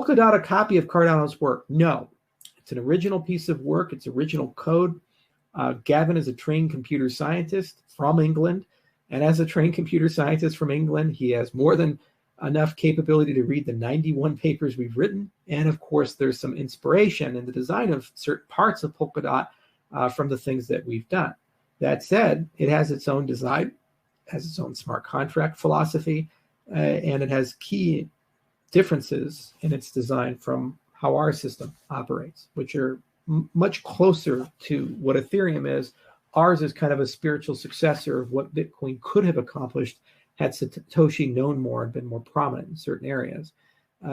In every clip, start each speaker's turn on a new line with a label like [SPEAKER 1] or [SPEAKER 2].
[SPEAKER 1] Polkadot a copy of Cardano's work? No. It's an original piece of work. It's original code. Gavin is a trained computer scientist from England. And as a trained computer scientist from England, he has more than enough capability to read the 91 papers we've written. And of course, there's some inspiration in the design of certain parts of Polkadot from the things that we've done. That said, it has its own design, has its own smart contract philosophy, and it has key differences in its design from how our system operates, which are much closer to what Ethereum is. Ours is kind of a spiritual successor of what Bitcoin could have accomplished had Satoshi known more and been more prominent in certain areas.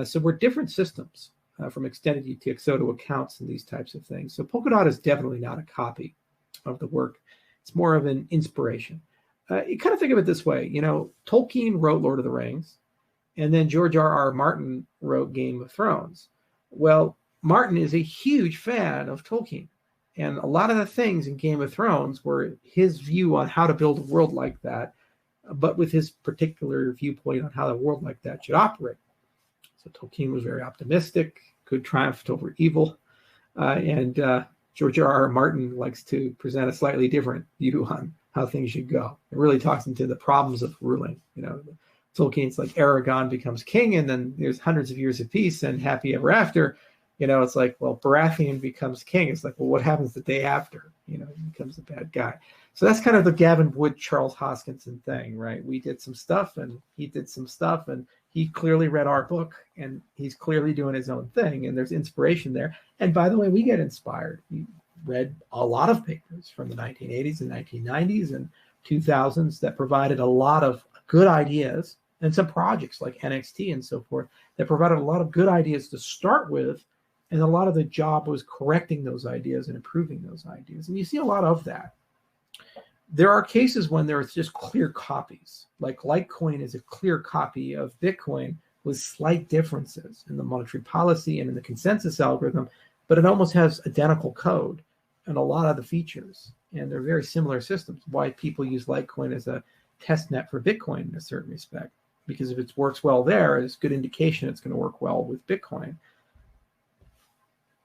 [SPEAKER 1] So we're different systems from extended UTXO to accounts and these types of things. So Polkadot is definitely not a copy of the work. It's more of an inspiration. You kind of think of it this way, Tolkien wrote Lord of the Rings, and then George R.R. Martin wrote Game of Thrones. Well, Martin is a huge fan of Tolkien. And a lot of the things in Game of Thrones were his view on how to build a world like that, but with his particular viewpoint on how a world like that should operate. So Tolkien was very optimistic, good triumphed over evil. And George R.R. Martin likes to present a slightly different view on how things should go. It really talks into the problems of ruling. Tolkien's like Aragorn becomes king, and then there's hundreds of years of peace and happy ever after. It's like, well, Baratheon becomes king. It's like, well, what happens the day after? He becomes a bad guy. So that's kind of the Gavin Wood, Charles Hoskinson thing, right? We did some stuff and he did some stuff, and he clearly read our book and he's clearly doing his own thing, and there's inspiration there. And by the way, we get inspired. We read a lot of papers from the 1980s and 1990s and 2000s that provided a lot of good ideas, and some projects like NXT and so forth that provided a lot of good ideas to start with. And a lot of the job was correcting those ideas and improving those ideas. And you see a lot of that. There are cases when there's just clear copies, like Litecoin is a clear copy of Bitcoin with slight differences in the monetary policy and in the consensus algorithm, but it almost has identical code and a lot of the features. And they're very similar systems. Why people use Litecoin as a test net for Bitcoin in a certain respect, because if it works well there, it's a good indication it's going to work well with Bitcoin.